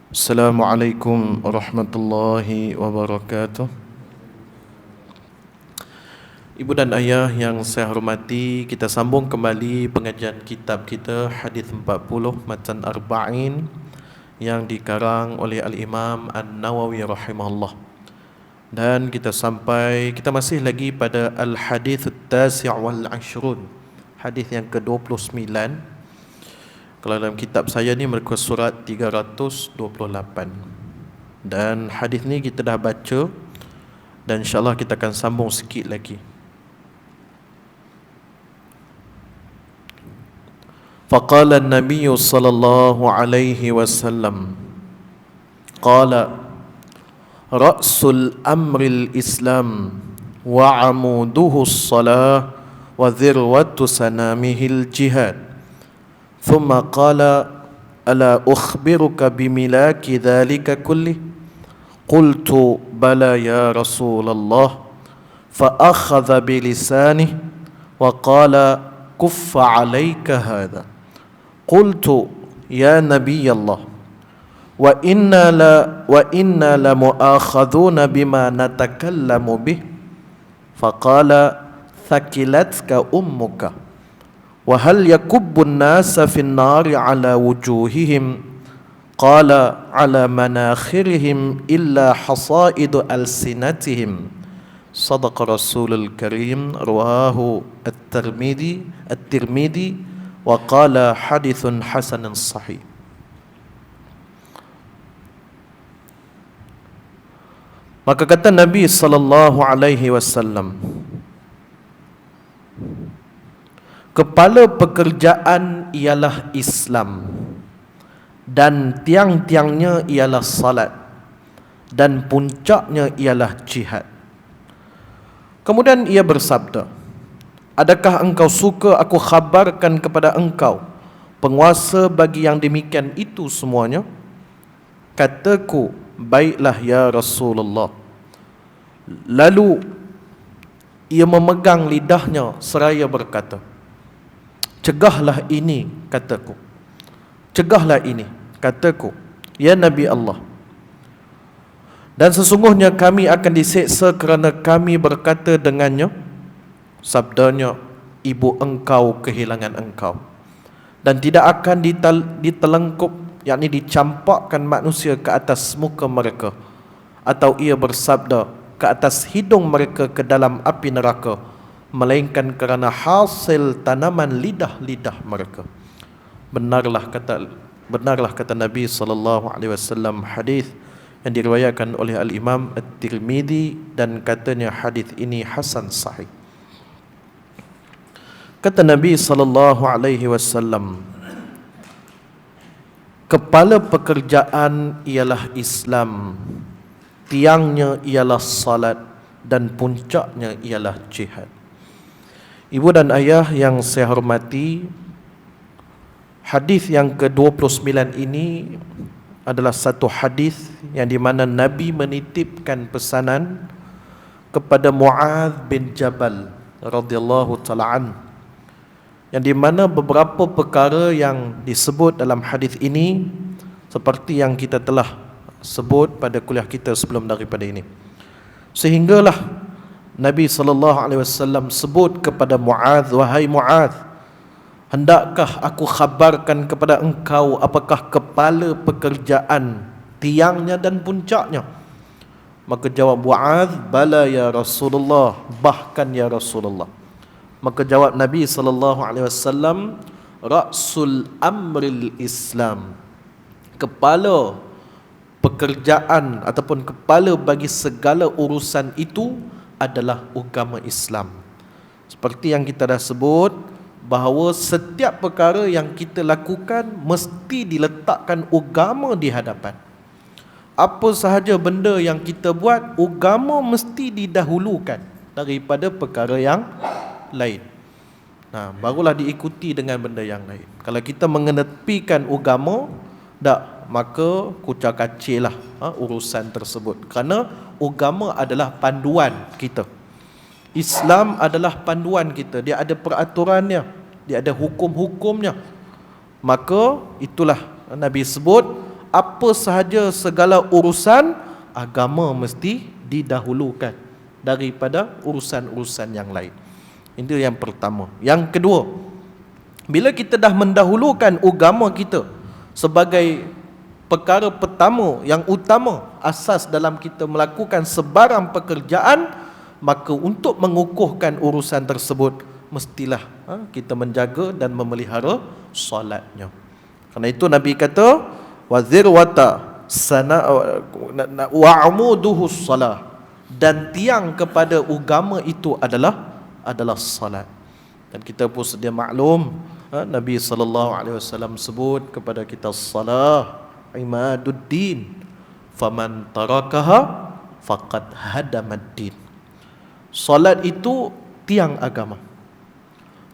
Assalamualaikum warahmatullahi wabarakatuh. Ibu dan ayah yang saya hormati, kita sambung kembali pengajian kitab kita Hadis 40 Matan Arba'in yang dikarang oleh Al-Imam An-Nawawi rahimahullah. Dan kita masih lagi pada Al-Hadith At-Tasi' wal Ashrun, hadis yang ke-29. Kalau dalam kitab saya ni mereka surat 328. Dan hadis ni kita dah baca dan insya-Allah kita akan sambung sikit lagi. Faqala an-nabiy sallallahu alaihi wasallam qala ra'sul amril islam wa 'amuduhu as-salah wa dhirwatu sanamihil jihad. Thumma qala ala ukhbiruka bimilaki dhalika kulli qultu bala ya Rasulullah fa akhadha bilisanihi wa qala kuffa alayka hadha. Qultu ya Nabi Allah wa inna la mu'akhadhuna bima natakallamu bih. Faqala thakilatka ummuka wa hal yakubbu an-nasa fi an-nari ala wujuhihim. Qala ala manakhirihim illa hasaidu alsinatihim. Sadaqa Rasulul Karim. Rawahu At-Tirmidzi wa qala hadithun hasanun sahih. Maka kata Nabi sallallahu alaihi wasallam, kepala pekerjaan ialah Islam dan tiang-tiangnya ialah salat dan puncaknya ialah jihad. Kemudian ia bersabda, adakah engkau suka aku khabarkan kepada engkau penguasa bagi yang demikian itu semuanya? Kataku, baiklah ya Rasulullah. Lalu ia memegang lidahnya seraya berkata, cegahlah ini, kataku. Cegahlah ini, kataku, ya Nabi Allah. Dan sesungguhnya kami akan diseksa kerana kami berkata dengannya, sabdanya, ibu engkau kehilangan engkau, dan tidak akan ditelengkup, yakni dicampakkan manusia ke atas muka mereka, atau ia bersabda ke atas hidung mereka ke dalam api neraka, melainkan kerana hasil tanaman lidah-lidah mereka. Benarlah kata Nabi sallallahu alaihi wasallam, hadis yang diriwayatkan oleh Al-Imam At-Tirmidzi, dan katanya hadis ini hasan sahih. Kata Nabi sallallahu alaihi wasallam, kepala pekerjaan ialah Islam, tiangnya ialah salat dan puncaknya ialah jihad. Ibu dan ayah yang saya hormati, hadis yang ke-29 ini adalah satu hadis yang di mana Nabi menitipkan pesanan kepada Mu'adz bin Jabal radhiyallahu taala an, yang di mana beberapa perkara yang disebut dalam hadis ini seperti yang kita telah sebut pada kuliah kita sebelum daripada ini, sehinggalah Nabi SAW sebut kepada Mu'adz, wahai Mu'adz, hendakkah aku khabarkan kepada engkau apakah kepala pekerjaan tiangnya dan puncaknya? Maka jawab Mu'adz, bala ya Rasulullah, bahkan ya Rasulullah. Maka jawab Nabi SAW, ra'sul amril Islam, kepala pekerjaan ataupun kepala bagi segala urusan itu adalah agama Islam. Seperti yang kita dah sebut, bahawa setiap perkara yang kita lakukan mesti diletakkan agama di hadapan. Apa sahaja benda yang kita buat, agama mesti didahulukan daripada perkara yang lain. Nah, barulah diikuti dengan benda yang lain. Kalau kita mengenepikan agama, maka kucak kacil lah urusan tersebut. Kerana agama adalah panduan kita. Islam adalah panduan kita. Dia ada peraturannya, dia ada hukum-hukumnya. Maka itulah Nabi sebut apa sahaja segala urusan agama mesti didahulukan daripada urusan-urusan yang lain. Itu yang pertama. Yang kedua, bila kita dah mendahulukan agama kita sebagai perkara pertama yang utama, asas dalam kita melakukan sebarang pekerjaan, maka untuk mengukuhkan urusan tersebut mestilah kita menjaga dan memelihara solatnya. Kerana itu Nabi kata wazirwata sana wa amuduhu salah, dan tiang kepada agama itu adalah salat. Dan kita pun sedia maklum, Nabi SAW sebut kepada kita, salah imaduddin faman tarakaha faqad hadamaddin. Salat itu tiang agama.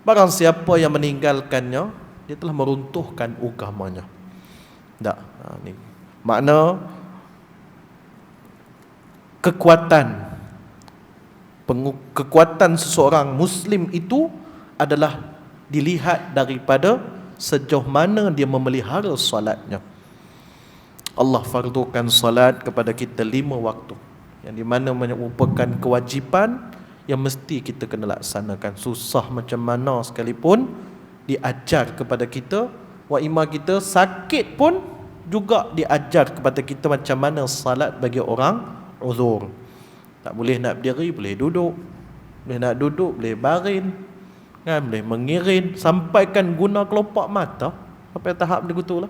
Barang siapa yang meninggalkannya, dia telah meruntuhkan agamanya. Tak, ni makna kekuatan seseorang Muslim itu adalah dilihat daripada sejauh mana dia memelihara salatnya. Allah fardukan salat kepada kita 5 waktu, yang di mana merupakan kewajipan yang mesti kita kena laksanakan. Susah macam mana sekalipun diajar kepada kita, wa imma kita sakit pun juga diajar kepada kita macam mana salat bagi orang uzur. Tak boleh nak berdiri, boleh duduk. Boleh nak duduk, boleh baring, kan, boleh mengiring, sampaikan guna kelopak mata. Sampai tahap begitulah.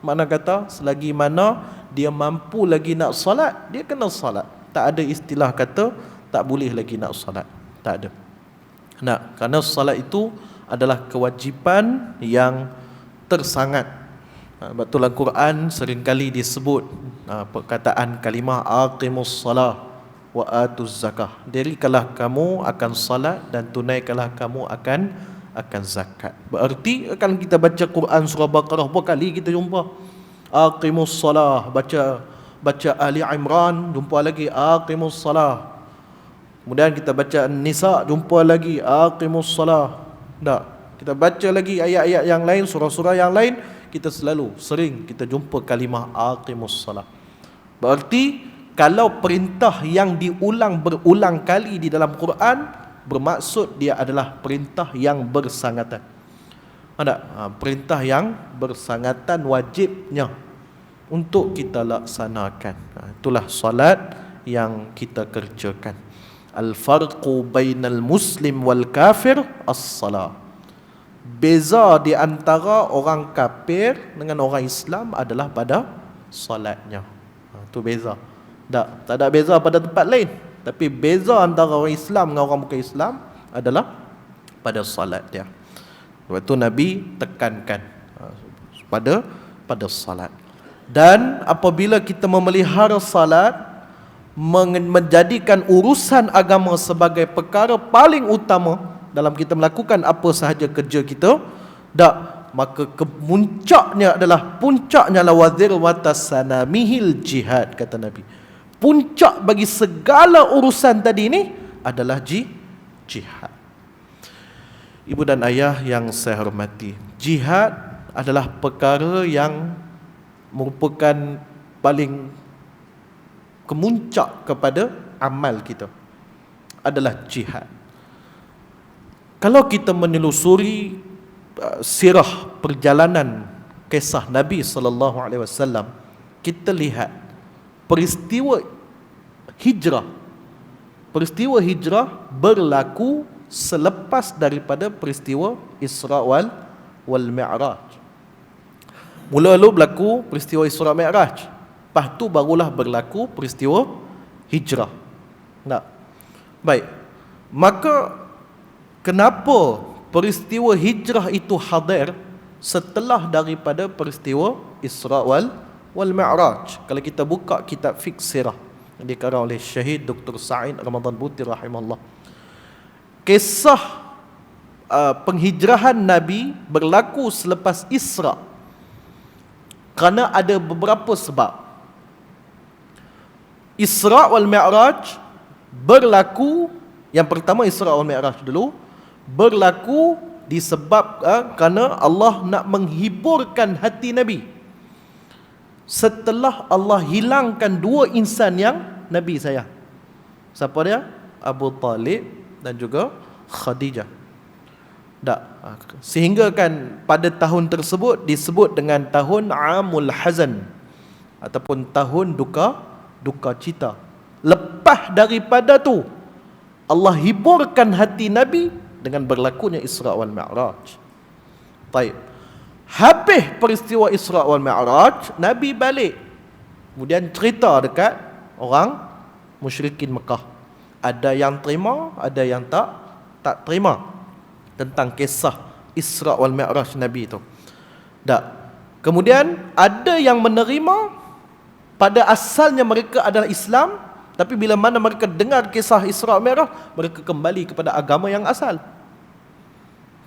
Makna kata, selagi mana dia mampu lagi nak salat, dia kena salat. Tak ada istilah kata tak boleh lagi nak salat. Tak ada. Kerana salat itu adalah kewajipan yang tersangat. Betul, Al-Quran seringkali disebut perkataan kalimah aqimus salah wa atuz zakah. Dirikanlah kamu akan salat dan tunaikanlah kamu akan zakat. Berarti akan kita baca Quran surah Baqarah berapa kali kita jumpa aqimus salah, baca Ali Imran jumpa lagi aqimus salah. Kemudian kita baca An-Nisa jumpa lagi aqimus salah. Tak, kita baca lagi ayat-ayat yang lain, surah-surah yang lain, kita sering kita jumpa kalimah aqimus salah. Berarti kalau perintah yang diulang berulang kali di dalam Quran, bermaksud dia adalah perintah yang bersangatan. Ada perintah yang bersangatan wajibnya untuk kita laksanakan. Itulah solat yang kita kerjakan. Al-farqu bainal muslim wal kafir as-salah. Beza di antara orang kafir dengan orang Islam adalah pada solatnya. Itu beza. Tak ada beza pada tempat lain. Tapi beza antara orang Islam dengan orang bukan Islam adalah pada salat dia. Sebab itu Nabi tekankan pada salat. Dan apabila kita memelihara salat, menjadikan urusan agama sebagai perkara paling utama dalam kita melakukan apa sahaja kerja kita, maka puncaknya adalah wazir watasanamihil jihad, kata Nabi. Puncak bagi segala urusan tadi ini adalah jihad. Ibu dan ayah yang saya hormati, jihad adalah perkara yang merupakan paling kemuncak kepada amal kita, adalah jihad. Kalau kita menelusuri sirah perjalanan kisah Nabi SAW, kita lihat peristiwa hijrah berlaku selepas daripada peristiwa Isra wal Mi'raj. Mula-mula berlaku peristiwa Isra Mi'raj, lepas tu barulah berlaku peristiwa hijrah. Baik, maka kenapa peristiwa hijrah itu hadir setelah daripada peristiwa Isra wal Mi'raj? Kalau kita buka kitab fiqh sirah yang dikarang oleh Syahid Dr. Sa'id Ramadan Buti rahimahullah, kisah penghijrahan Nabi berlaku selepas Isra kerana ada beberapa sebab. Isra wal Mi'raj berlaku, yang pertama Isra wal Mi'raj dulu berlaku disebabkan kerana Allah nak menghiburkan hati Nabi. setelah Allah hilangkan dua insan yang Nabi sayang. Siapa dia? Abu Talib dan juga Khadijah. Tak. Sehingga kan pada tahun tersebut disebut dengan tahun Amul Hazan ataupun tahun duka cita. Lepas daripada tu Allah hiburkan hati Nabi dengan berlakunya Isra wal Mi'raj. Baik. Habis peristiwa Isra wal Mi'raj, Nabi balik. Kemudian cerita dekat orang musyrikin Mekah. Ada yang terima, ada yang tak terima tentang kisah Isra wal Mi'raj Nabi itu. Tak. Kemudian ada yang menerima, pada asalnya mereka adalah Islam, tapi bila mana mereka dengar kisah Isra wal Mi'raj, mereka kembali kepada agama yang asal.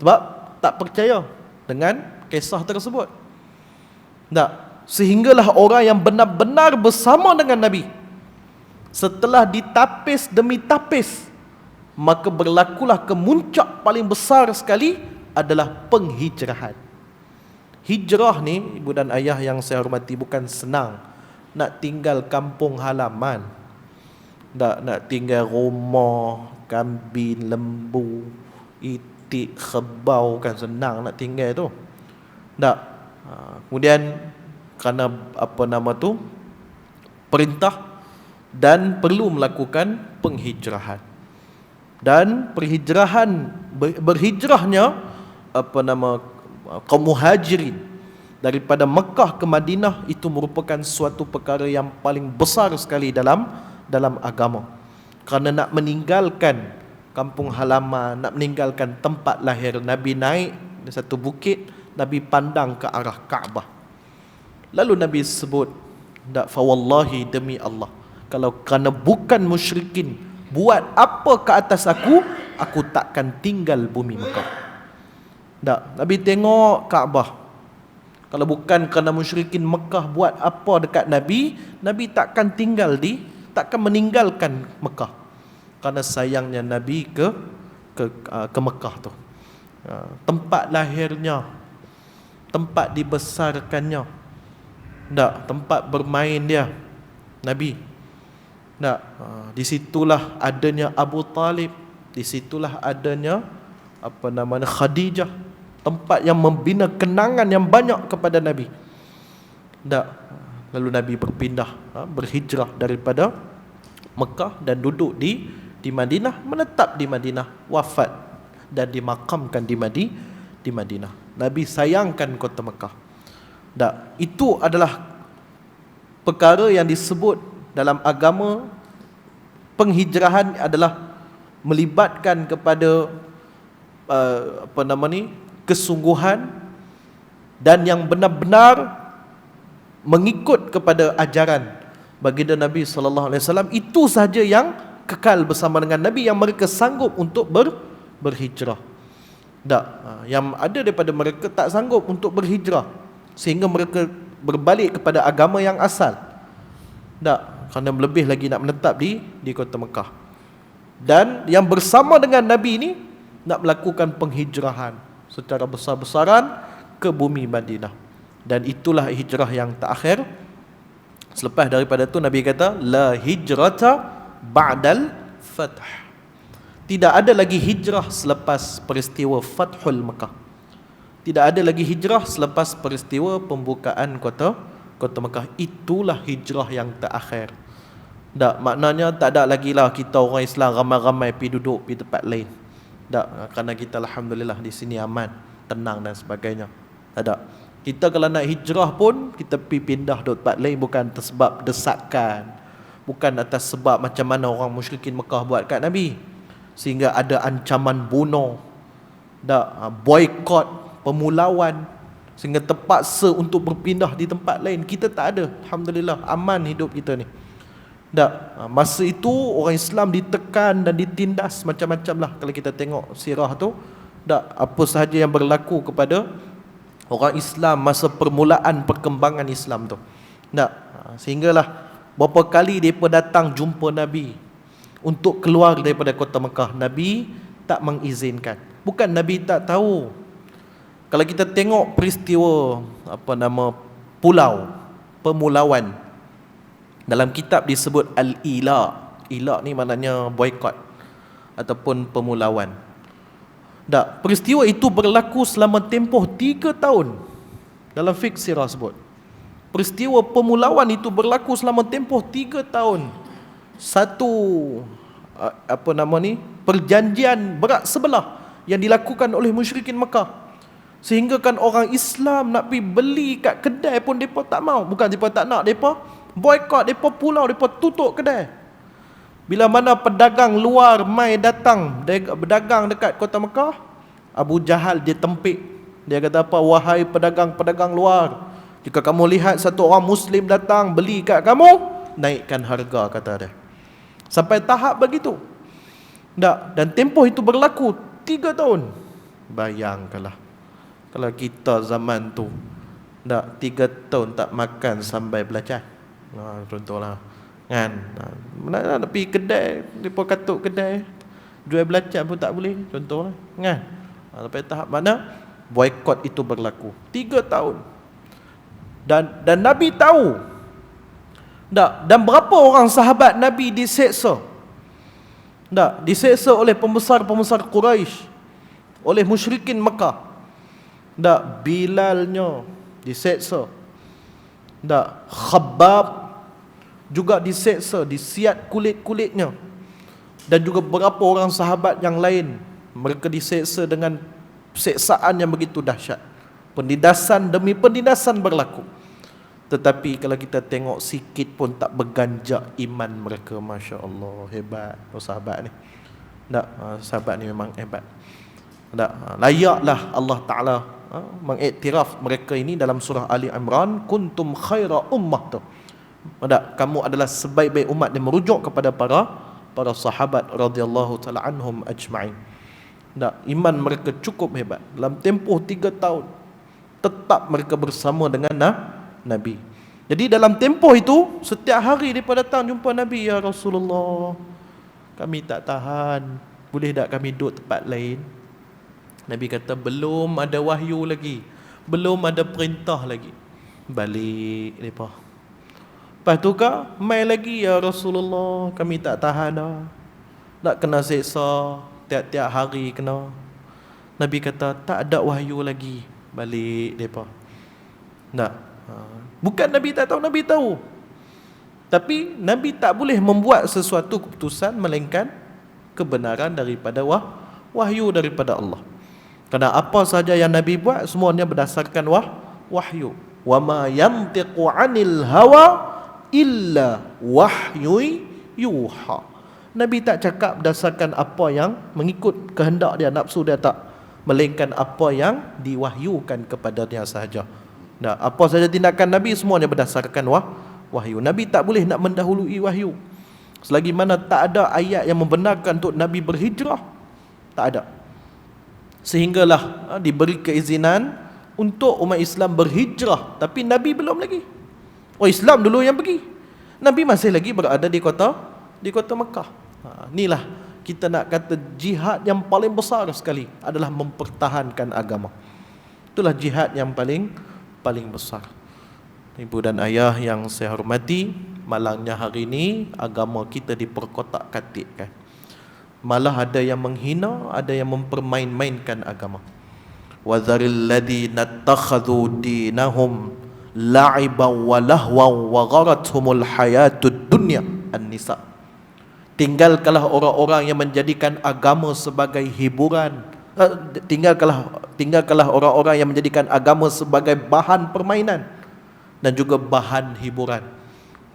Sebab tak percaya dengan kisah tersebut. Tak. Sehinggalah orang yang benar-benar bersama dengan Nabi, setelah ditapis demi tapis, maka berlakulah kemuncak paling besar sekali adalah penghijrahan. Hijrah ni, ibu dan ayah yang saya hormati, bukan senang. Nak tinggal kampung halaman, nak tinggal rumah, kambing, lembu, itik, kebau, kan senang nak tinggal tu. Tak. Kemudian kerana perintah dan perlu melakukan penghijrahan. Dan berhijrahnya kaum muhajirin daripada Mekah ke Madinah itu merupakan suatu perkara yang paling besar sekali dalam agama. Kerana nak meninggalkan kampung halaman, nak meninggalkan tempat lahir Nabi, naik di satu bukit, Nabi pandang ke arah Kaabah. Lalu Nabi sebut, fa wallahi, demi Allah, kalau kerana bukan musyrikin buat apa ke atas aku takkan tinggal bumi Mekah. Nabi tengok Kaabah. Kalau bukan kerana musyrikin Mekah buat apa dekat Nabi, Nabi takkan meninggalkan Mekah. Kerana sayangnya Nabi ke Mekah tu. Tempat lahirnya, tempat dibesarkannya, tempat bermain dia, Nabi. Di situlah adanya Abu Talib, di situlah adanya Khadijah, tempat yang membina kenangan yang banyak kepada Nabi. Lalu Nabi berhijrah daripada Mekah dan duduk di Madinah, menetap di Madinah, wafat dan dimakamkan di Madinah. Nabi sayangkan kota Mekah. Itu adalah perkara yang disebut dalam agama. Penghijrahan adalah melibatkan kepada kesungguhan dan yang benar-benar mengikut kepada ajaran baginda Nabi sallallahu alaihi wasallam. Itu sahaja yang kekal bersama dengan Nabi, yang mereka sanggup untuk berhijrah. Yang ada daripada mereka tak sanggup untuk berhijrah, sehingga mereka berbalik kepada agama yang asal. Kerana lebih lagi nak menetap di kota Mekah. Dan yang bersama dengan Nabi ini nak melakukan penghijrahan secara besar-besaran ke bumi Madinah. Dan itulah hijrah yang terakhir. Selepas daripada itu Nabi kata, la hijrata ba'dal fath. Tidak ada lagi hijrah selepas peristiwa Fathul Mekah. Tidak ada lagi hijrah selepas peristiwa pembukaan kota Mekah. Itulah hijrah yang terakhir. Maknanya tak ada lagi lah kita orang Islam ramai-ramai pergi duduk di tempat lain. Kerana kita alhamdulillah di sini aman, tenang dan sebagainya. Tak ada. Kita kalau nak hijrah pun kita pergi pindah di tempat lain, bukan atas sebab desakan, bukan atas sebab macam mana orang musyrikin Mekah buat kat Nabi, sehingga ada ancaman bunuh, boykot, pemulauan, sehingga terpaksa untuk berpindah di tempat lain. Kita tak ada, alhamdulillah, aman hidup kita ni. Masa itu orang Islam ditekan dan ditindas macam-macam lah. Kalau kita tengok sirah tu, apa sahaja yang berlaku kepada orang Islam masa permulaan perkembangan Islam tu. Sehinggalah berapa kali mereka datang jumpa Nabi untuk keluar daripada kota Mekah, Nabi tak mengizinkan. Bukan Nabi tak tahu. Kalau kita tengok peristiwa pulau, pemulauan. Dalam kitab disebut al-ila. Ila ni maknanya boykot ataupun pemulauan. Tak, peristiwa itu berlaku selama tempoh 3 tahun. Dalam fiqh sirah sebut, peristiwa pemulauan itu berlaku selama tempoh 3 tahun. Satu perjanjian berat sebelah yang dilakukan oleh musyrikin Mekah, sehingga kan orang Islam nak pergi beli kat kedai pun mereka tak mau. Bukan mereka tak nak, mereka boykot, mereka pulau, mereka tutup kedai. Bila mana pedagang luar mai datang berdagang dekat kota Mekah, Abu Jahal dia tempik. Dia kata apa? Wahai pedagang-pedagang luar, jika kamu lihat satu orang Muslim datang beli kat kamu, naikkan harga, kata dia. Sampai tahap begitu. Dan tempoh itu berlaku 3 tahun. Bayangkanlah kalau kita zaman tu 3 tahun tak makan sampai belacan. Contohlah kan, nak pergi kedai, mereka katuk kedai, jual belacan pun tak boleh, contohlah kan. Sampai tahap mana boykot itu berlaku 3 tahun. Dan Nabi tahu. Dan berapa orang sahabat Nabi diseksa? Diseksa oleh pembesar-pembesar Quraisy, oleh musyrikin Mekah. Bilalnya diseksa. Khabbab juga diseksa, disiat kulit-kulitnya. Dan juga beberapa orang sahabat yang lain, mereka diseksa dengan seksaan yang begitu dahsyat. Penindasan demi penindasan berlaku. Tetapi kalau kita tengok sikit pun tak berganjak iman mereka. Masya Allah, hebat sahabat ni. Sahabat ni memang hebat. Layaklah Allah Ta'ala mengiktiraf mereka ini dalam surah Ali Imran, kuntum khaira ummah tu. Kamu adalah sebaik-baik umat yang merujuk kepada para sahabat radhiyallahu taala anhum ajma'in. Iman mereka cukup hebat. Dalam tempoh 3 tahun tetap mereka bersama dengan Nabi. Jadi dalam tempoh itu setiap hari mereka datang jumpa Nabi, ya Rasulullah, kami tak tahan, boleh tak kami duduk tempat lain? Nabi kata belum ada wahyu lagi, belum ada perintah lagi. Balik mereka. Lepas tu mai lagi, ya Rasulullah, kami tak tahan dah, nak kena seksa tiap-tiap hari kena. Nabi kata tak ada wahyu lagi, balik mereka. Bukan Nabi tak tahu, Nabi tahu. Tapi Nabi tak boleh membuat sesuatu keputusan melainkan kebenaran daripada wahyu daripada Allah. Kerana apa saja yang Nabi buat semuanya berdasarkan wahyu. Wa ma yantiqu 'anil hawa illa wahyu yuha. Nabi tak cakap berdasarkan apa yang mengikut kehendak dia, nafsu dia, tak, melainkan apa yang diwahyukan kepada dia sahaja. Apa saja tindakan Nabi semuanya berdasarkan wahyu. Nabi tak boleh nak mendahului wahyu. Selagi mana tak ada ayat yang membenarkan untuk Nabi berhijrah, tak ada. Sehinggalah diberi keizinan untuk umat Islam berhijrah, tapi Nabi belum lagi. Islam dulu yang pergi. Nabi masih lagi berada di kota Mekah. Inilah kita nak kata jihad yang paling besar sekali adalah mempertahankan agama. Itulah jihad yang paling besar. Ibu dan ayah yang saya hormati, malangnya hari ini agama kita diperkotak-katikkan. Malah ada yang menghina, ada yang mempermain-mainkan agama. Wa dzaril ladzina takhadhu dinahum la'iban wa lahwan wa gharathumul hayatud dunya. An-Nisa. Tinggalkanlah orang-orang yang menjadikan agama sebagai hiburan. Tinggalkanlah orang-orang yang menjadikan agama sebagai bahan permainan dan juga bahan hiburan.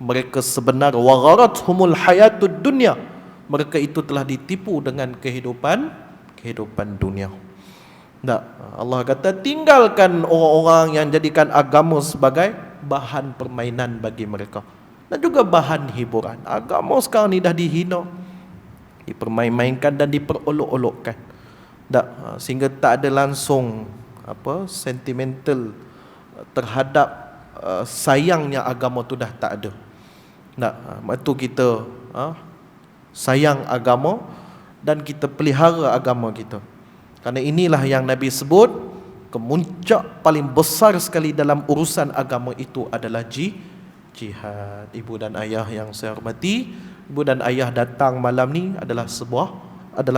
Mereka sebenar wa gharathumul hayatud dunya. Mereka itu telah ditipu dengan kehidupan dunia. Allah kata tinggalkan orang-orang yang jadikan agama sebagai bahan permainan bagi mereka dan juga bahan hiburan. Agama sekarang ni dah dihina, dipermain-mainkan dan diperolok-olokkan. Sehingga tak ada langsung sentimental terhadap sayangnya agama tu dah tak ada. Itu kita sayang agama dan kita pelihara agama kita. Kerana inilah yang Nabi sebut, kemuncak paling besar sekali dalam urusan agama itu adalah jihad. Ibu dan ayah yang saya hormati, ibu dan ayah datang malam ni adalah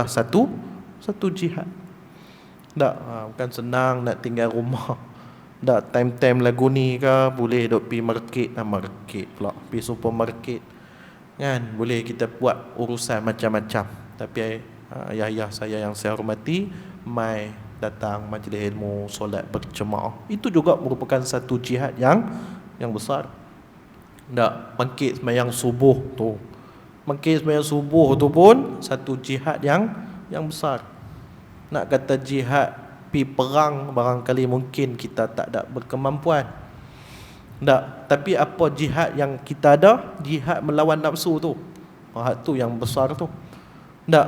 satu jihad. Tak, bukan senang nak tinggal rumah. Tak, time-time lagu ni ke boleh duk pergi market pula, pergi supermarket kan, boleh kita buat urusan macam-macam. Tapi ayah-ayah saya yang saya hormati, mai datang majlis ilmu, solat berjemaah, itu juga merupakan satu jihad yang besar. Tak, bangkit sembahyang subuh tu pun satu jihad yang besar. Nak kata jihad pi perang, barangkali mungkin kita tak ada berkemampuan. Tak, tapi apa jihad yang kita ada? Jihad melawan nafsu tu. Tu yang besar tu. Tak,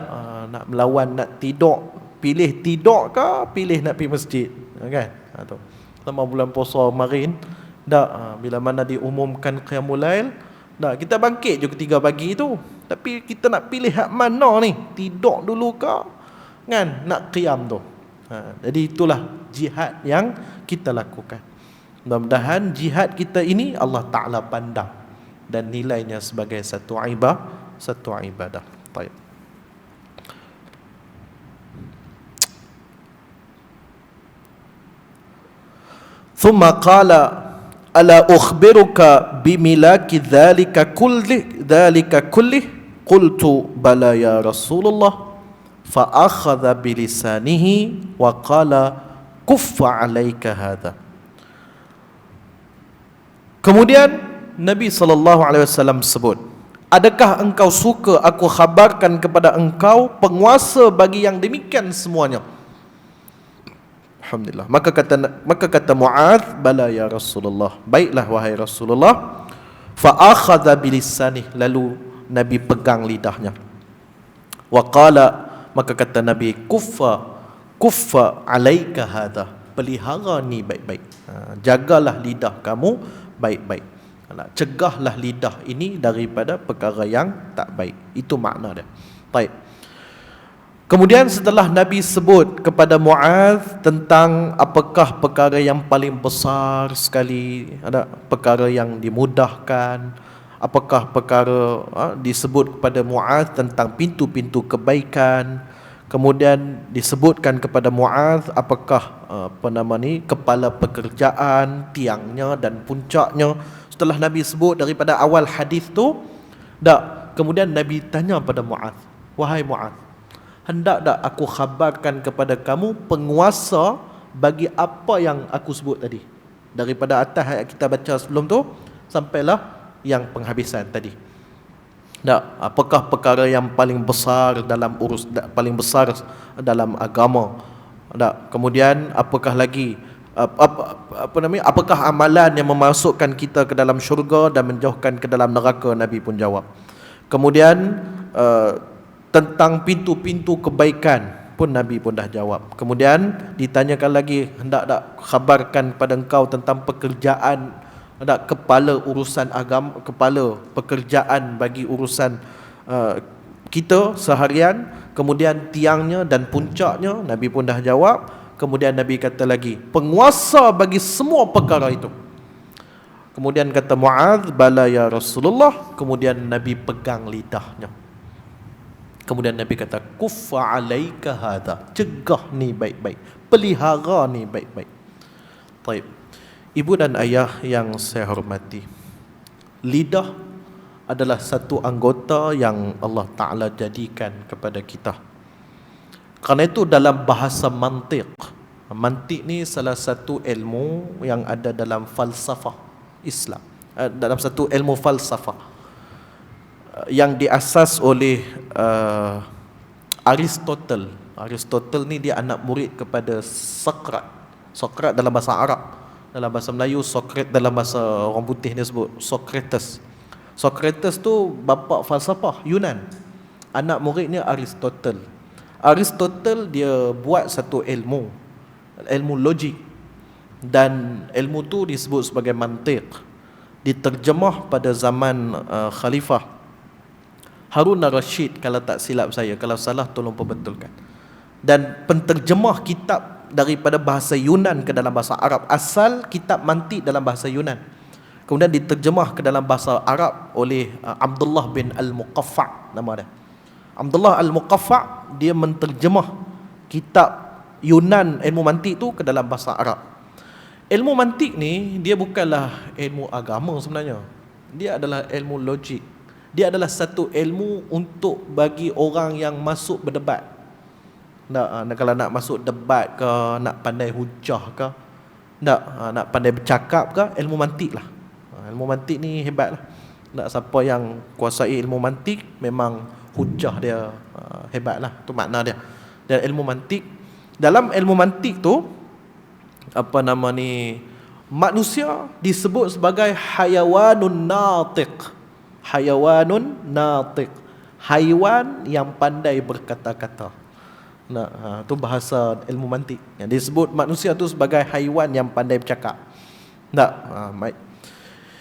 nak melawan, nak tidur, pilih tidur ke pilih nak pergi masjid, kan? Tu. Sama bulan puasa kemarin, tak, bila mana diumumkan qiyamul lail, tak, kita bangkit je ketiga pagi tu. Tapi kita nak pilih hak mana ni? Tidur dulu ke, kan, nak qiyam tu. Jadi itulah jihad yang kita lakukan. Mudah-mudahan jihad kita ini Allah Ta'ala pandang dan nilainya sebagai satu ibadah. Baik. Thumma qala ala ukhbiruka bimilaki dhalika kulli qultu bala ya Rasulullah fa akhadha bilisanihi wa qala kuffa alaika hadha. Kemudian Nabi SAW sebut, adakah engkau suka aku khabarkan kepada engkau penguasa bagi yang demikian semuanya? Alhamdulillah. Maka kata Mu'adz, bala ya Rasulullah, baiklah wahai Rasulullah. Fa akhadha bilisanih, lalu Nabi pegang lidahnya. Wa qala, maka kata Nabi, kuffa alaika hadha, pelihara ni baik-baik. Jagalah lidah kamu baik-baik. Cegahlah lidah ini daripada perkara yang tak baik. Itu makna dia. Baik. Kemudian setelah Nabi sebut kepada Mu'adz tentang apakah perkara yang paling besar sekali, ada perkara yang dimudahkan, apakah perkara disebut kepada Mu'adz tentang pintu-pintu kebaikan. Kemudian disebutkan kepada Mu'adz apakah kepala pekerjaan, tiangnya dan puncaknya. Setelah Nabi sebut daripada awal hadis tu, kemudian Nabi tanya pada Mu'adz, wahai Mu'adz, hendak tak aku khabarkan kepada kamu penguasa bagi apa yang aku sebut tadi? Daripada atas ayat kita baca sebelum tu sampailah yang penghabisan tadi. Apakah perkara yang paling besar dalam agama? Kemudian apakah lagi apakah amalan yang memasukkan kita ke dalam syurga dan menjauhkan ke dalam neraka? Nabi pun jawab. Kemudian tentang pintu-pintu kebaikan pun Nabi pun dah jawab. Kemudian ditanyakan lagi, hendak tak khabarkan pada engkau tentang pekerjaan, kepala urusan agama, kepala pekerjaan bagi urusan kita seharian. Kemudian tiangnya dan puncaknya Nabi pun dah jawab. Kemudian Nabi kata lagi, penguasa bagi semua perkara itu. Kemudian kata Mu'adz, bala ya Rasulullah. Kemudian Nabi pegang lidahnya. Kemudian Nabi kata, kuffa alaika hadha, cegah ni baik-baik, pelihara ni baik-baik. Baik. Ibu dan ayah yang saya hormati, lidah adalah satu anggota yang Allah Ta'ala jadikan kepada kita. Kerana itu dalam bahasa mantiq ni salah satu ilmu yang ada dalam falsafah Islam, dalam satu ilmu falsafah yang diasas oleh Aristotle. Aristotle ni dia anak murid kepada Sokrat. Sokrat dalam bahasa Arab, dalam bahasa Melayu Sokrat, dalam bahasa orang putih dia sebut Socrates. Socrates tu bapa falsafah Yunan, anak muridnya Aristotle. Aristotle dia buat satu ilmu logik, dan ilmu tu disebut sebagai mantiq. Diterjemah pada zaman Khalifah Harun al-Rashid, kalau tak silap saya, kalau salah tolong perbetulkan. Dan penterjemah kitab daripada bahasa Yunan ke dalam bahasa Arab, asal kitab mantiq dalam bahasa Yunan. Kemudian diterjemah ke dalam bahasa Arab oleh Abdullah bin Al-Muqaffa' nama dia. Abdullah Al-Muqaffa' dia menterjemah kitab Yunan ilmu mantik tu ke dalam bahasa Arab. Ilmu mantik ni dia bukanlah ilmu agama sebenarnya. Dia adalah ilmu logik. Dia adalah satu ilmu untuk bagi orang yang masuk berdebat. Kalau nak masuk debat ke, nak pandai hujah ke, nak pandai bercakap ke, ilmu mantik lah. Ilmu mantik ni hebat lah. Siapa yang kuasai ilmu mantik, memang hujah dia hebat lah. Tu makna dia. Dan ilmu mantik, dalam ilmu mantik tu, manusia disebut sebagai hayawanun natiq. Hayawanun natiq, haiwan yang pandai berkata-kata. Tu bahasa ilmu mantik. Yang disebut manusia tu sebagai haiwan yang pandai bercakap. Baik.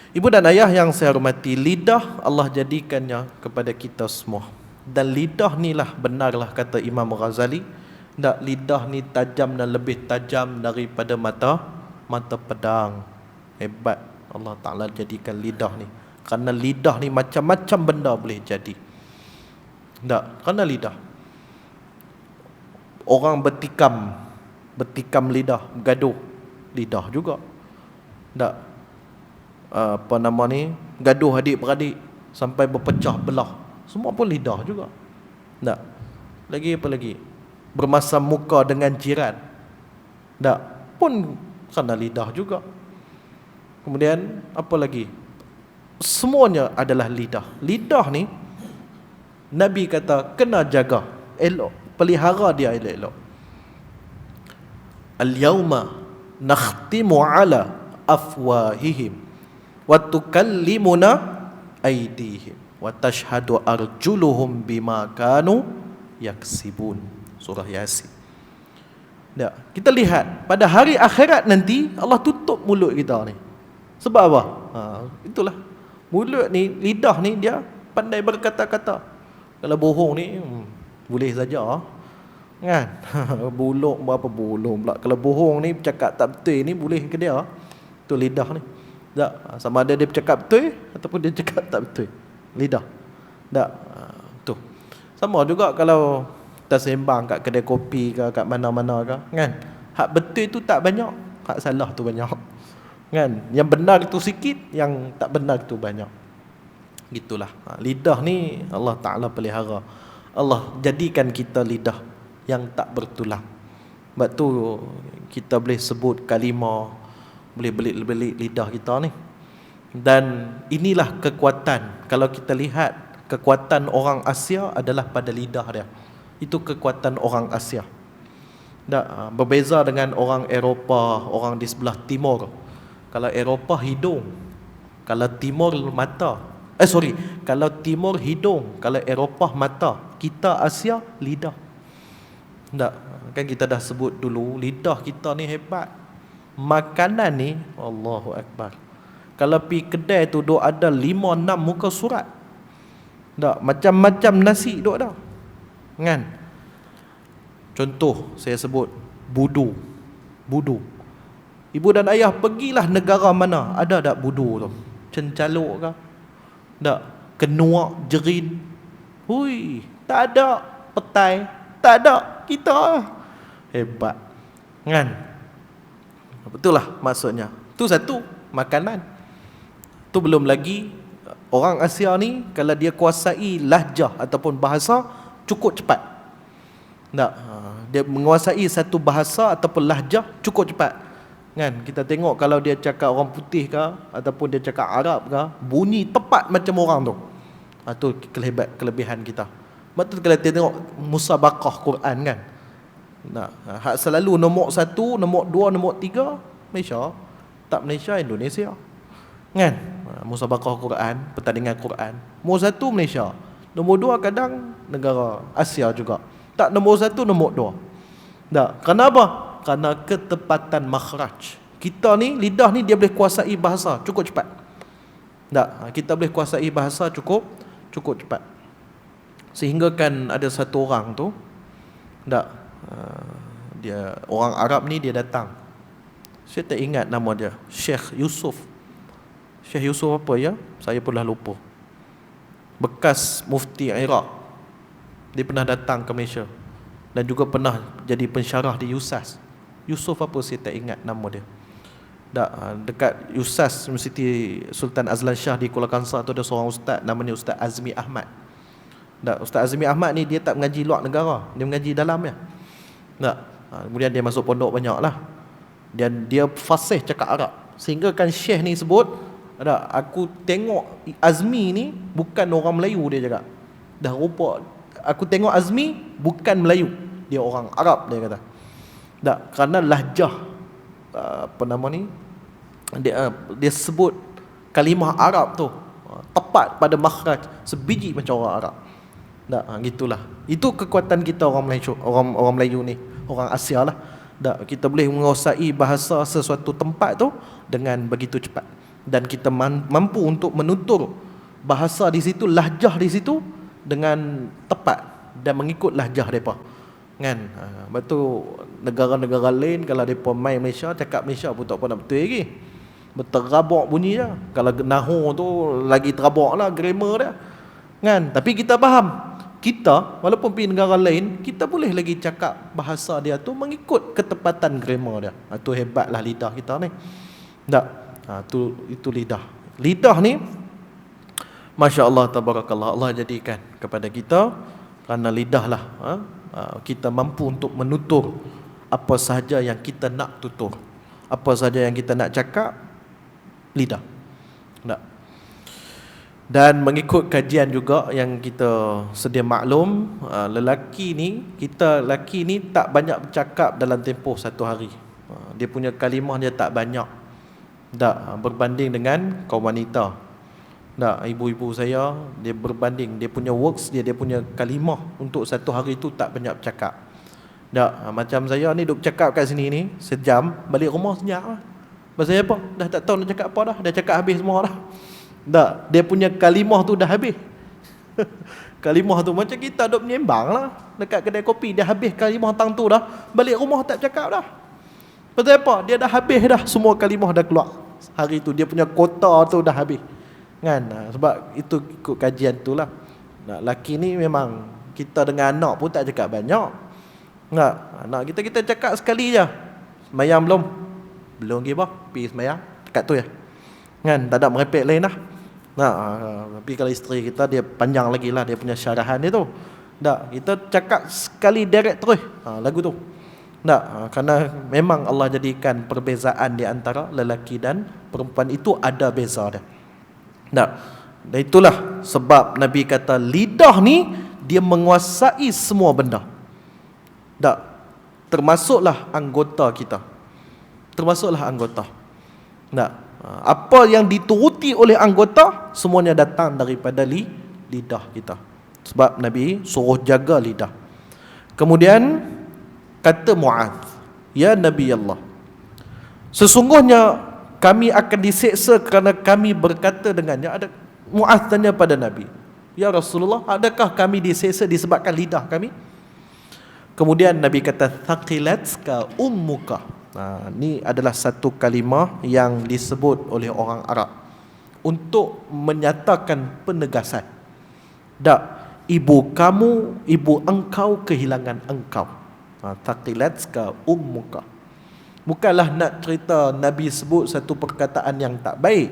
Ibu dan ayah yang saya hormati, lidah Allah jadikannya kepada kita semua. Dan lidah ni lah benarlah kata Imam Ghazali, lidah ni tajam dan lebih tajam daripada mata pedang. Hebat Allah Ta'ala jadikan lidah ni. Kerana lidah ni macam-macam benda boleh jadi. Kerana lidah, orang bertikam lidah, bergaduh, lidah juga. Gaduh adik-beradik sampai berpecah belah, semua pun lidah juga. Lagi apa lagi? Bermasam muka dengan jiran, pun kerana lidah juga. Kemudian apa lagi? Semuanya adalah lidah. Lidah ni Nabi kata kena jaga, elok, pelihara dia elok-elok. Al-yawma nakhtimu ala afwahihim wa tukallimuna aydihim wa tashhadu arjuluhum bima kanu yaksibun. Surah Yasin. Kita lihat pada hari akhirat nanti Allah tutup mulut kita ni. Sebab apa? Itulah. Mulut ni, lidah ni dia pandai berkata-kata. Kalau bohong ni boleh saja kan. Buluk berapa bulung pula. Kalau bohong ni, cakap tak betul ni boleh ke dia? Tu lidah ni. Sama ada dia bercakap betul ataupun dia cakap tak betul. Lidah. Tu. Sama juga kalau kita sembang kat kedai kopi ke, kat mana-mana ke, kan? Hak betul tu tak banyak, hak salah tu banyak. Kan? Yang benar tu sikit, yang tak benar tu banyak. Gitulah. Lidah ni Allah Ta'ala pelihara. Allah jadikan kita lidah yang tak bertulang. Sebab tu kita boleh sebut kalimah, boleh belit-belit lidah kita ni. Dan inilah kekuatan. Kalau kita lihat, kekuatan orang Asia adalah pada lidah dia. Itu kekuatan orang Asia. Berbeza dengan orang Eropah, orang di sebelah timur. Kalau Eropah hidung, kalau timur mata. Kalau timur hidung, kalau Eropah mata. Kita Asia lidah. Kan kita dah sebut dulu, lidah kita ni hebat. Makanan ni, Allahu Akbar. Kalau pergi kedai tu duk ada 5-6 muka surat. Macam-macam nasi duk ada. Kan? Contoh saya sebut budu. Ibu dan ayah pergilah negara mana, ada tak budu tu? Cencaluk ke? Tak. Kenuak, jerin. Hui, tak ada. Petai, tak ada. Kita hebat. Kan? Betul lah maksudnya. Tu satu, makanan. Tu belum lagi orang Asia ni kalau dia kuasai lahjah ataupun bahasa cukup cepat. Dia menguasai satu bahasa ataupun lahjah cukup cepat. Kan? Kita tengok kalau dia cakap orang putih ke ataupun dia cakap Arab ke, bunyi tepat macam orang tu. Itu kelebihan kita. Sebab tu kalau kita tengok musabaqah Quran kan. Hak selalu nombor 1, nombor 2, nombor 3 Malaysia. Tak Malaysia, Indonesia. Kan? Musabaqah Quran, pertandingan Quran. Nombor 1 Malaysia. Nombor 2 kadang negara Asia juga. Tak nombor 1, nombor 2. Kenapa? Kerana ketepatan makhraj. Kita ni, lidah ni dia boleh kuasai bahasa cukup cepat. Kita boleh kuasai bahasa cukup cepat. Sehingga kan ada satu orang tu, dia orang Arab ni, dia datang. Saya tak ingat nama dia, Syekh Syekh Yusuf apa ya? Saya pun dah lupa. Bekas mufti Iraq. Dia pernah datang ke Malaysia dan juga pernah jadi pensyarah di USAS. Yusuf apa saya tak ingat nama dia. Dekat USAS, Universiti Sultan Azlan Shah di Kuala Kangsar tu ada seorang ustaz namanya Ustaz Azmi Ahmad. Ustaz Azmi Ahmad ni dia tak mengaji luar negara, dia mengaji dalam ya. Kemudian dia masuk pondok banyak lah. Dan dia fasih cakap Arab. Sehingga kan Syekh ni sebut, aku tengok Azmi ni bukan orang Melayu, dia cakap. Dah rupa aku tengok Azmi bukan Melayu, dia orang Arab, dia kata. Kerana lahjah apa nama ni, dia sebut kalimah Arab tu tepat pada makhraj sebiji macam orang Arab. Gitulah. Itu kekuatan kita orang Melayu, orang Melayu ni, orang Asia lah. Kita boleh menguasai bahasa sesuatu tempat tu dengan begitu cepat, dan kita mampu untuk menutur bahasa di situ, lahjah di situ dengan tepat dan mengikut lahjah depa. Kan? Lepas tu negara-negara lain kalau depa mai Malaysia, cakap Malaysia pun tak apa nak betul lagi. Berterabak bunyi je. Kalau nahu tu lagi terabak lah grammar dia. Kan? Tapi kita faham. Kita walaupun pergi negara lain, kita boleh lagi cakap bahasa dia tu mengikut ketepatan grammar dia. Itu hebatlah lidah kita ni. Itu lidah. Lidah ni masya-Allah tabarakallah, Allah jadikan kepada kita kerana lidah lah kita mampu untuk menutur apa sahaja yang kita nak tutur, apa sahaja yang kita nak cakap, lidah. Dan mengikut kajian juga yang kita sedia maklum, lelaki ni tak banyak bercakap dalam tempoh satu hari. Dia punya kalimah dia tak banyak, berbanding dengan kaum wanita. Ibu-ibu saya, dia berbanding, dia punya works dia punya kalimah untuk satu hari tu tak banyak bercakap. Macam saya ni duk cakap kat sini ni sejam, balik rumah senyap lah. Pasal apa? Dah tak tahu nak cakap apa dah cakap habis semua dah. Dia punya kalimah tu dah habis. Kalimah tu macam kita duk menyembang lah dekat kedai kopi, dia habis kalimah tang tu dah, balik rumah tak cakap dah. Pasal apa? Dia dah habis dah, semua kalimah dah keluar. Hari tu dia punya kota tu dah habis. Kan? Sebab itu ikut kajian tu lah. Laki ni memang kita dengan anak pun tak cakap banyak. Anak kita cakap sekali je. Semayang belum? Belum lagi bah, pergi semayang dekat tu ya. Kan? Tak ada merepek lain lah. Tapi kalau isteri kita, dia panjang lagi lah dia punya syarahan dia tu. Kita cakap sekali direct terus lagu tu. Kerana memang Allah jadikan perbezaan di antara lelaki dan perempuan itu ada beza dia. Dan itulah sebab Nabi kata lidah ni dia menguasai semua benda. Termasuklah anggota kita. Apa yang dituruti oleh anggota semuanya datang daripada lidah kita. Sebab Nabi suruh jaga lidah. Kemudian kata Mu'adz, ya Nabi Allah, sesungguhnya kami akan diseksa kerana kami berkata dengannya. Mu'adz tanya pada Nabi, ya Rasulullah, adakah kami diseksa disebabkan lidah kami? Kemudian Nabi kata, thaqilatka ummuka. Ini adalah satu kalimah yang disebut oleh orang Arab untuk menyatakan penegasan. Ibu kamu, ibu engkau kehilangan engkau. Thaqilatka ummuka. Bukanlah nak cerita Nabi sebut satu perkataan yang tak baik,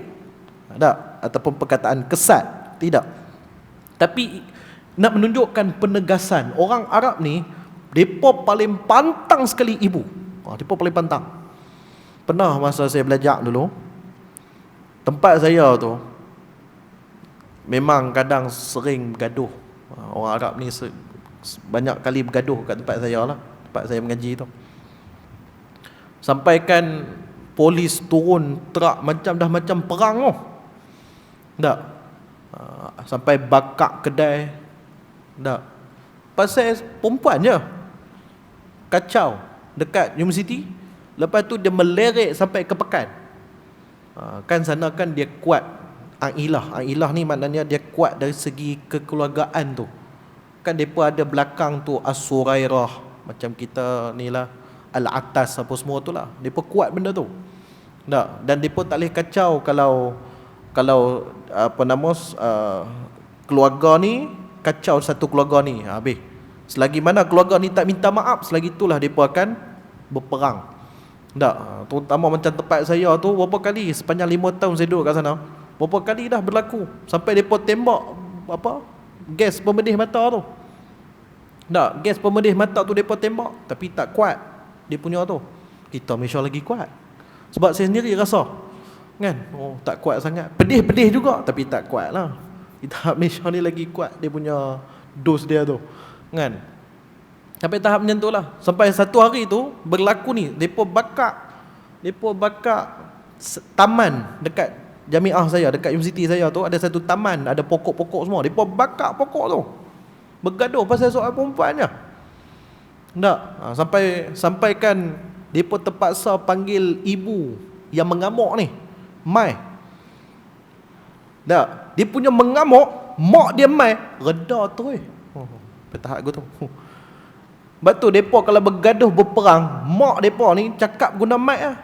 ataupun perkataan kesat, tidak. Tapi nak menunjukkan penegasan. Orang Arab ni, mereka paling pantang sekali ibu. Mereka paling pantang. Pernah masa saya belajar dulu, tempat saya tu memang kadang sering bergaduh. Orang Arab ni banyak kali bergaduh kat tempat saya lah, tempat saya mengaji tu. Sampaikan polis turun truk macam perang tu. Sampai bakar kedai. Pasal perempuan je. Kacau dekat universiti. Lepas tu dia meleret sampai ke pekan. Kan sana kan dia kuat Ailah. Ailah ni maknanya dia kuat dari segi kekeluargaan tu. Kan mereka ada belakang tu As-Surairah, macam kita ni lah, Al-Atas apa semua tu lah. Mereka kuat benda tu. Dan mereka tak boleh kacau kalau keluarga ni kacau, satu keluarga ni habis. Selagi mana keluarga ni tak minta maaf, selagi itulah mereka akan berperang. Tak, terutama macam tempat saya tu, berapa kali sepanjang 5 tahun saya duduk kat sana, berapa kali dah berlaku sampai mereka tembak gas pemedih mata tu. Tak, gas pemedih mata tu mereka tembak, tapi tak kuat dia punya tu. Kita Malaysia lagi kuat. Sebab saya sendiri rasa kan, tak kuat sangat. Pedih-pedih juga tapi tak kuat lah. Kita Malaysia ni lagi kuat dia punya dos dia tu kan. Sampai tahap macam tu lah. Sampai satu hari tu berlaku ni, mereka bakar taman dekat jamiah saya, dekat universiti saya tu ada satu taman, ada pokok-pokok semua. Mereka bakar pokok tu, bergaduh pasal soal perempuan je. Tak, sampaikan mereka terpaksa panggil ibu yang mengamuk ni, mai. Tak, dia punya mengamuk, mak dia mai, reda terus. Petahak aku tu. Sebab tu mereka kalau bergaduh berperang, mak mereka ni cakap guna mic lah.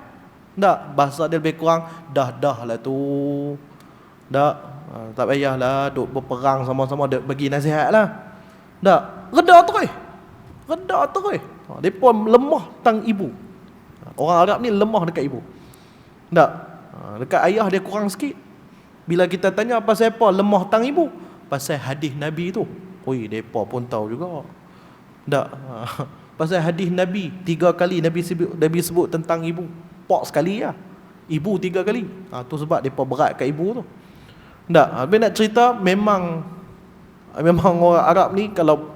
Tak, bahasa dia lebih kurang, dah lah tu. Tak payahlah duk berperang sama-sama, bagi nasihat lah. Tak, reda terus. Mereka lemah tang ibu. Orang Arab ni lemah dekat ibu. Tak, dekat ayah dia kurang sikit. Bila kita tanya pasal apa lemah tang ibu, pasal hadis Nabi tu. Oi, mereka pun tahu juga. Tak, pasal hadis Nabi 3 kali Nabi sebut tentang ibu. Pak sekali lah, ibu 3 kali. Tu sebab mereka berat kat ibu tu. Tak, habis nak cerita, memang orang Arab ni kalau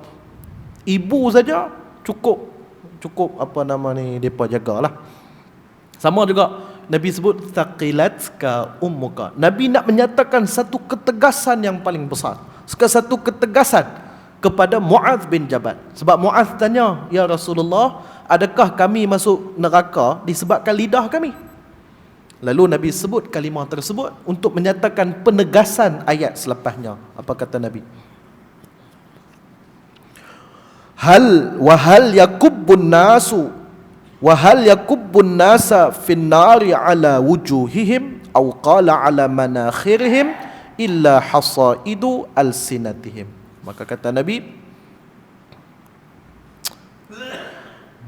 ibu saja cukup mereka jagalah. Sama juga Nabi sebut thaqilatka ummuka. Nabi nak menyatakan satu ketegasan yang paling besar, satu ketegasan kepada Mu'adz bin Jabal. Sebab Mu'adz tanya, ya Rasulullah, adakah kami masuk neraka disebabkan lidah kami? Lalu Nabi sebut kalimah tersebut untuk menyatakan penegasan ayat selepasnya. Apa kata Nabi? Hal yakubbun nasa fin nari ala wujuhihim aw qala ala manakhirihim illa hasaidu alsinatihim. Maka kata Nabi,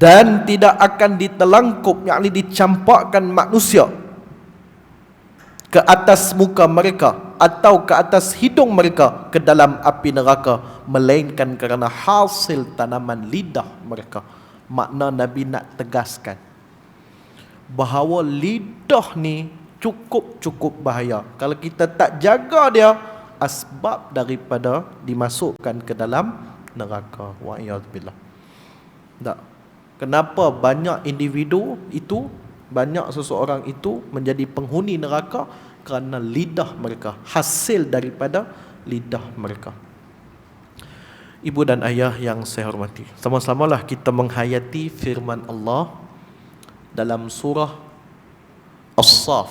dan tidak akan ditelangkup, yakni dicampakkan manusia ke atas muka mereka atau ke atas hidung mereka ke dalam api neraka, melainkan kerana hasil tanaman lidah mereka. Makna Nabi nak tegaskan bahawa lidah ni cukup bahaya. Kalau kita tak jaga dia, asbab daripada dimasukkan ke dalam neraka. Wa'iyadzubillah. Tak. Kenapa banyak individu itu, banyak seseorang itu menjadi penghuni neraka? Kerana lidah mereka, hasil daripada lidah mereka. Ibu dan ayah yang saya hormati, sama-samalah kita menghayati firman Allah dalam surah As-Saff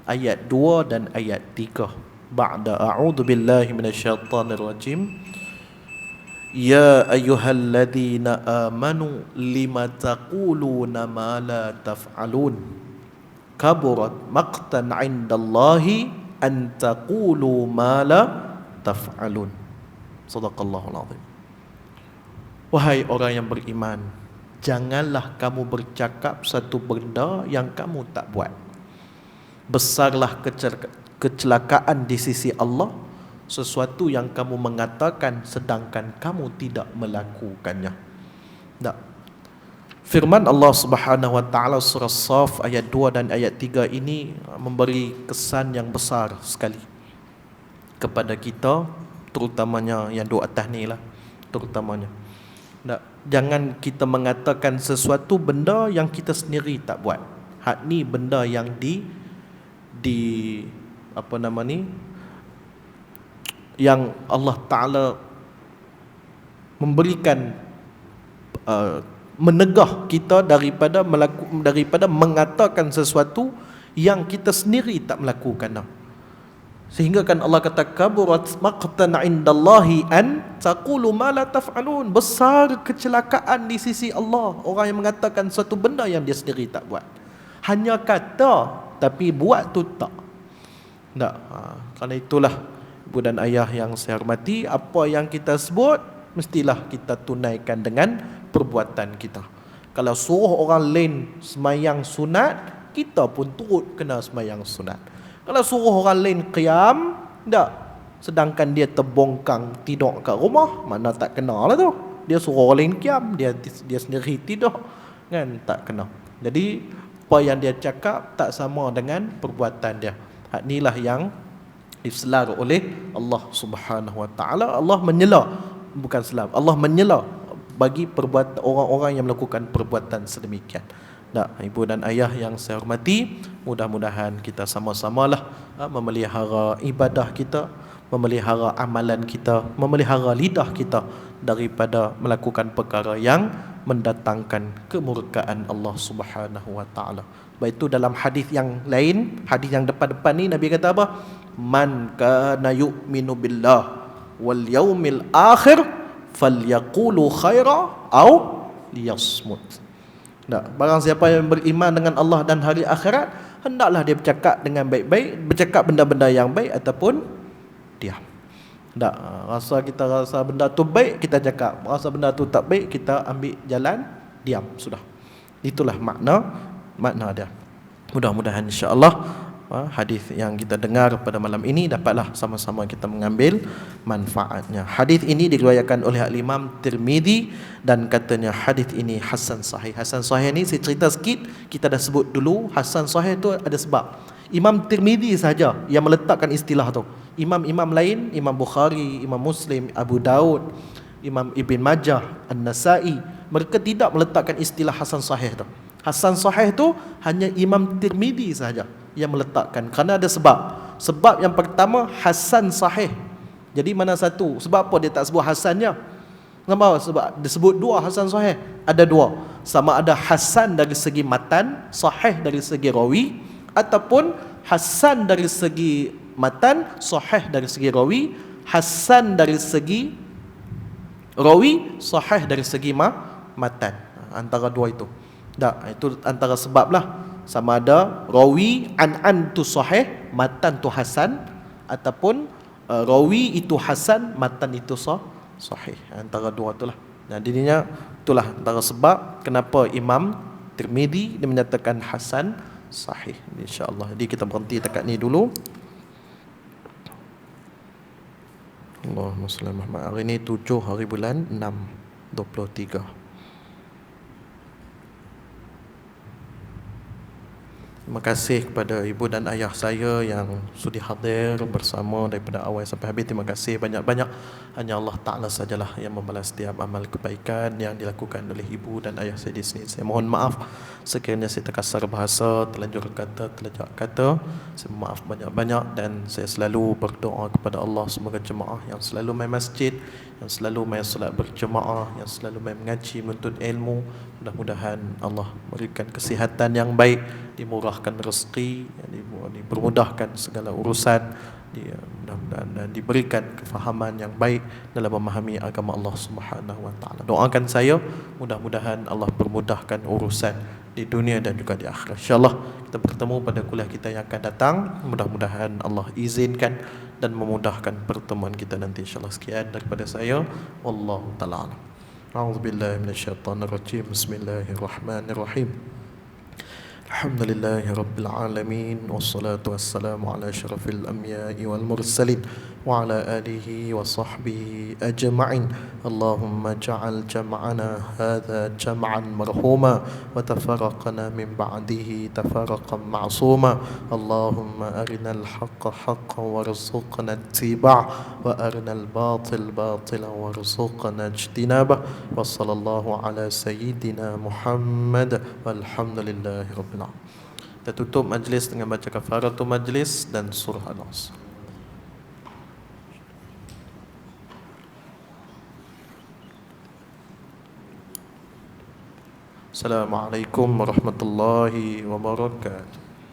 ayat 2 dan ayat 3. Ba'da a'udzu billahi minasyaitonir rajim. Ya ayyuhalladzina amanu lima taquluna ma la taf'alun kaburat maqtan 'indallahi an taqulu ma la taf'alun. Sadaqallahul azim. Wahai orang yang beriman, janganlah kamu bercakap satu benda yang kamu tak buat. Besarlah kecelakaan di sisi Allah sesuatu yang kamu mengatakan sedangkan kamu tidak melakukannya. Tak. Firman Allah Subhanahu wa taala surah As-Saff ayat 2 dan ayat 3 ini memberi kesan yang besar sekali kepada kita, terutamanya yang dua atas ni lah, terutamanya. Tak. Jangan kita mengatakan sesuatu benda yang kita sendiri tak buat. Hak ni benda yang yang Allah Ta'ala memberikan menegah kita daripada mengatakan sesuatu yang kita sendiri tak melakukan. Sehingga kan Allah kata kaburat maqtan 'indallahi an taqulu ma la taf'alun. Besar kecelakaan di sisi Allah orang yang mengatakan suatu benda yang dia sendiri tak buat. Hanya kata tapi buat tu tak. Tak. Kerana itulah ibu dan ayah yang saya hormati, apa yang kita sebut mestilah kita tunaikan dengan perbuatan kita. Kalau suruh orang lain semayang sunat, kita pun turut kena semayang sunat. Kalau suruh orang lain qiyam, tak. Sedangkan dia terbongkang tidur kat rumah, mana tak kena lah tu. Dia suruh orang lain qiyam, dia sendiri tidur, kan, tak kena. Jadi apa yang dia cakap tak sama dengan perbuatan dia. Hak inilah yang diselar oleh Allah Subhanahu Wa Taala. Allah menyela, bukan selar, Allah menyela bagi perbuatan orang-orang yang melakukan perbuatan sedemikian. Tak, ibu dan ayah yang saya hormati, mudah-mudahan kita sama-samalah memelihara ibadah kita, memelihara amalan kita, memelihara lidah kita daripada melakukan perkara yang mendatangkan kemurkaan Allah Subhanahu Wa Taala. Baik itu dalam hadis yang lain, hadis yang depan-depan ni Nabi kata apa? Man kana yu'minu billah wal yaumil akhir falyaqulu khaira au liyasmut. Tak, barang siapa yang beriman dengan Allah dan hari akhirat, hendaklah dia bercakap dengan baik-baik, bercakap benda-benda yang baik ataupun diam. Tak, kita rasa benda tu baik, kita cakap. Rasa benda tu tak baik, kita ambil jalan diam, sudah. Itulah makna dia. Mudah-mudahan insya-Allah hadis yang kita dengar pada malam ini dapatlah sama-sama kita mengambil manfaatnya. Hadis ini diriwayatkan oleh Imam Tirmizi dan katanya hadis ini hasan sahih. Hasan sahih ni saya cerita sikit, kita dah sebut dulu. Hasan sahih tu ada sebab. Imam Tirmizi saja yang meletakkan istilah tu. Imam-imam lain, Imam Bukhari, Imam Muslim, Abu Daud, Imam Ibn Majah, An-Nasai, mereka tidak meletakkan istilah hasan sahih tu. Hasan sahih tu hanya Imam Tirmizi saja yang meletakkan, kerana ada sebab. Sebab yang pertama, hasan sahih. Jadi mana satu? Sebab apa dia tak sebut hasannya? Kenapa? Sebab dia sebut dua hasan sahih. Ada dua. Sama ada hasan dari segi matan, sahih dari segi rawi, ataupun hasan dari segi matan, sahih dari segi rawi, hasan dari segi rawi, sahih dari segi matan. Antara dua itu. Tak, itu antara sebab lah. Sama ada rawi an tu sahih, matan tu hasan, ataupun rawi itu hasan, matan itu sahih. Antara dua itulah. Jadinya itulah antara sebab kenapa Imam Tirmizi dia menyatakan hasan sahih, insya-Allah. Jadi kita berhenti dekat ni dulu. Allahumma salli ala Muhammad. Hari ni 7 hari bulan 6 23. Terima kasih kepada ibu dan ayah saya yang sudi hadir bersama daripada awal sampai habis. Terima kasih banyak-banyak. Hanya Allah Ta'ala sajalah yang membalas setiap amal kebaikan yang dilakukan oleh ibu dan ayah saya di sini. Saya mohon maaf sekiranya saya terkasar bahasa, terlanjur kata, terlejak kata. Saya mohon maaf banyak-banyak dan saya selalu berdoa kepada Allah semoga jemaah yang selalu main masjid, yang selalu main solat berjemaah, yang selalu main mengaji, menuntut ilmu, mudah-mudahan Allah berikan kesihatan yang baik, dimurahkan rezeki, dipermudahkan segala urusan, mudah-mudahan dan diberikan kefahaman yang baik dalam memahami agama Allah Subhanahu Wa Taala. Doakan saya mudah-mudahan Allah permudahkan urusan di dunia dan juga di akhirat. Insya-Allah kita bertemu pada kuliah kita yang akan datang. Mudah-mudahan Allah izinkan dan memudahkan pertemuan kita nanti, insya-Allah. Sekian daripada saya, wallahu taala. A'udzubillahi minasyaitonirrajim. Bismillahirrahmanirrahim. Alhamdulillahi Rabbil Alamin. Wassalatu wassalamu ala asyrafil anbiya'i wal mursalin wa ala alihi wa sahbihi ajma'in. Allahumma ja'al jam'ana hadha jam'an marhuma wa tafarraqana min ba'dihi tafarraqan ma'suma. Allahumma arinal haqqa haqqan warzuqna ittiba'ah wa arinal batil batilan warzuqna ijtinabah. Wa sallallahu ala sayyidina Muhammad walhamdulillahi rabbil. Kita tutup majlis dengan baca kafaratul majlis dan surah Al-Asr. Assalamualaikum warahmatullahi wabarakatuh.